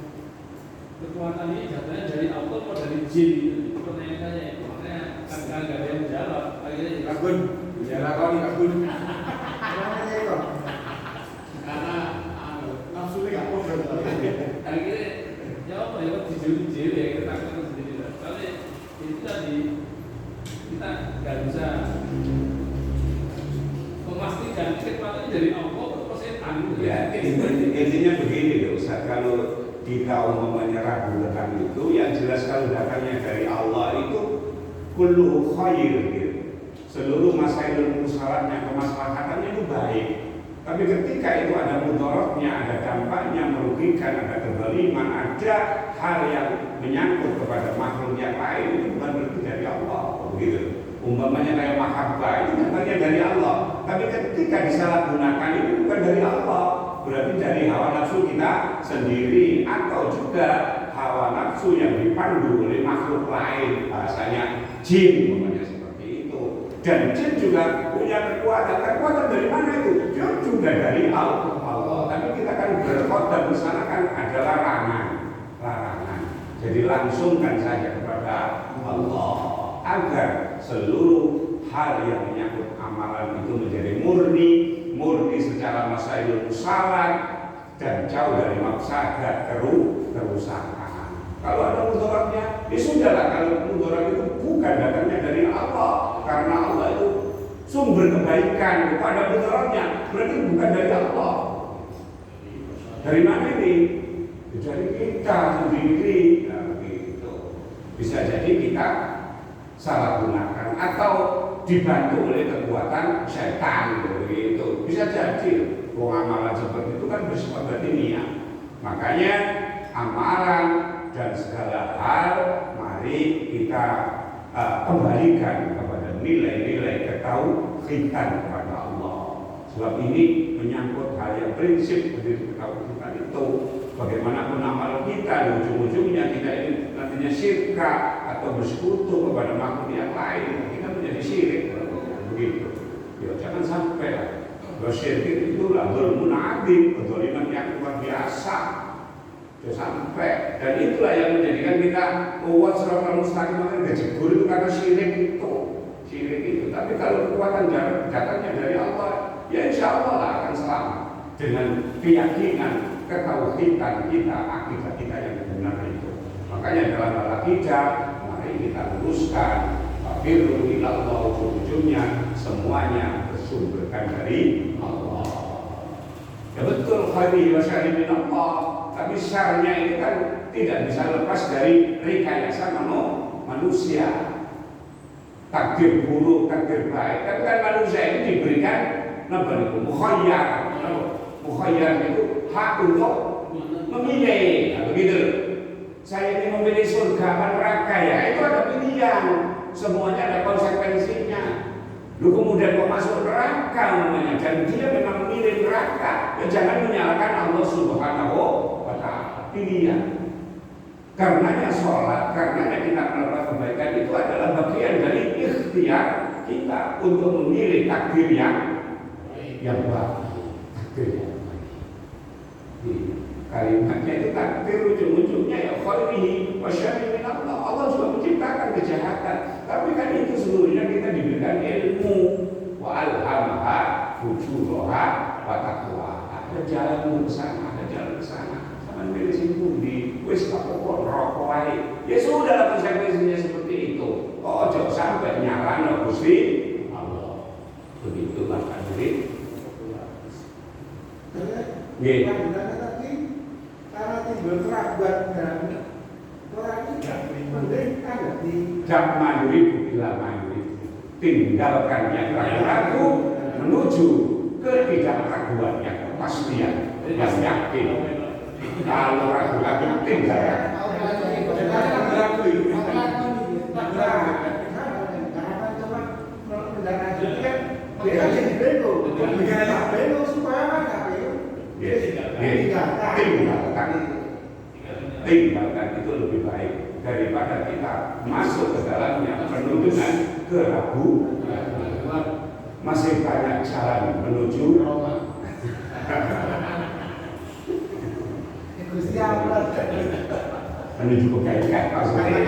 [SPEAKER 2] kekuatan ini datangnya dari Allah atau dari jin? Itu pertanyaan saya. Makanya kan nggak ada yang menjawab. Akhirnya
[SPEAKER 3] Kabun, ya lakoni kabun.
[SPEAKER 2] karena
[SPEAKER 3] Nafsu ini gak problem.
[SPEAKER 2] akhirnya jawab ya kok dijeli-jeli ya kita takutkan sendiri lah. Soalnya itu tadi kita nggak bisa memastikan kekuatan ini dari Allah atau setan.
[SPEAKER 1] Ya, intinya begini loh Ustaz, kalau kita umpamanya ragu tentang itu, yang jelas kalau datangnya dari Allah itu kullu khair gitu. Seluruh masailul musalatnya, kemaslahatannya itu baik. Tapi ketika itu ada mudaratnya, ada dampaknya, merugikan, ada kezaliman, ada hal yang menyangkut kepada makhluk yang lain, itu bukan berarti dari Allah, begitu. Umpamanya kayak mahabbah itu datangnya dari Allah. Tapi ketika disalahgunakan itu bukan dari Allah, berarti dari hawa nafsu kita sendiri atau juga hawa nafsu yang dipandu oleh makhluk lain, bahasanya jin umpamanya seperti itu. Dan jin juga punya kekuatan. Kekuatan dari mana itu? Dia juga dari Allah. Tapi kita kan berkhotbah di sana kan ada larangan. Jadi langsungkan saja kepada Allah agar seluruh hal yang menyangkut amalan itu menjadi murni secara masailul musalat dan jauh dari mafsadat kerusakan. Kalau ada mudaratnya, ya sudahlah. Kalau mudarat itu bukan datangnya dari Allah, karena Allah itu sumber kebaikan. Kalau ada mudaratnya, berarti bukan dari Allah. Dari mana ini? Dari kita sendiri. Nah, begitu. Bisa jadi kita salah gunakan atau dibantu oleh kekuatan setan begitu. Bisa jadi amalan seperti itu kan bersifat batiniah. Makanya amalan dan segala hal mari kita kembalikan kepada nilai-nilai ketauhidan kepada Allah. Sebab ini menyangkut hal yang prinsip dari ketauhidan itu. Bagaimanapun amalan kita, ujung-ujungnya kita ini nantinya syirka atau bersekutu kepada makhluk yang lain, kita menjadi syirik begitu. Ya jangan sampai lah. Syirik itulah dzulmun adzim, kezaliman yang luar biasa. Jangan sampai. Dan itulah yang menjadikan kita kuat siratal mustaqim akan kejebur itu karena syirik itu. Tapi kalau kekuatan datangnya dari Allah, ya insya Allah lah akan selamat dengan keyakinan ketauhidan kita, akidah kita yang benar itu. Makanya dalam hal akidah, mari kita luruskan. Fafirru ilallah, ujung-ujungnya semuanya bersumberkan dari Allah. Ya betul, khairi wa syarri min Allah. Tapi syarnya itu kan tidak bisa lepas dari rekayasa manusia. Takdir buruk, takdir baik. Tapi kan manusia itu diberikan mukhayyar. Mukhayyar itu hak untuk memilih. Nah, begitu. Saya ingin memilih surga atau neraka, ya itu ada pilihan. Semuanya ada konsekuensinya. Lu kemudian mau masuk neraka namanya, dan dia memang memilih neraka. Ya jangan menyalahkan Allah Subhanahu wa Ta'ala. Pilihan. Karenanya sholat, karenanya kita melakukan kebaikan itu adalah bagian dari ikhtiar kita untuk memilih takdir yang baik. Takdir yang baik. Kalimatnya itu takdir, ujung-ujungnya ya khairihi wa syarrihi min Allah. Allah juga menciptakan kejahatan, tapi kan itu seluruhnya kita diberikan ilmu. Wa alhamaha fujuraha wa taqwaha. Ada jalan ke sana, ada jalan ke sana. Sama milih situ di wis kapokon rokok ae. Ya sudah konsekuensinya seperti itu. Ojo sampai nyalahno Gusti Allah. Begitulah hadirin. Nggih.
[SPEAKER 3] Karena timbul kerabat dan orang tidak penting ada di
[SPEAKER 1] Jangan mandiri bila mandiri. Tinggalkan yang ragu-ragu, menuju ketidakraguan yang kepastian, yang yakin. Kalau ragu-ragu tinggal. Tinggalkan itu lebih baik daripada kita masuk ke dalamnya penuh dengan keraguan. Masih banyak jalan menuju menuju kebaikan. Maksudnya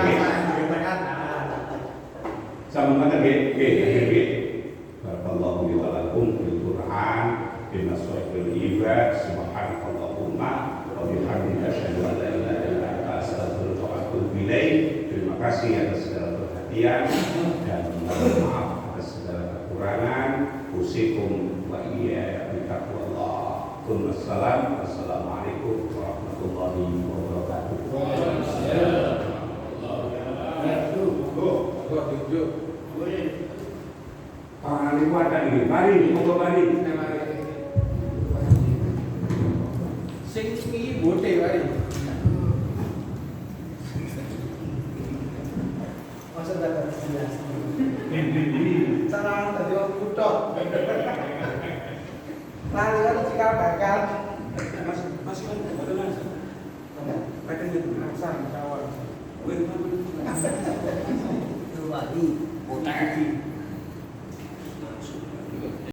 [SPEAKER 1] sama mana barakallahu li wa lakum fil Qur'an bima sahihul ibad subhanallahumma wa bihamdika asyhadu an la ilaha illa anta astaghfiruka wa atubu ilaik. Terima kasih atas segala perhatian dan mohon maaf atas segala kekurangan. Usikum wa iyaya bi taqwallah. Wassalamualaikum warahmatullahi wabarakatuh. Para lewatan ini, mari, mari.
[SPEAKER 3] Sing iki bote wae. Masa dapat jelas. Salah tadi wong kutok. Lali kan cikal bakal. Mas mereka itu rasa kawan. Dua di botak.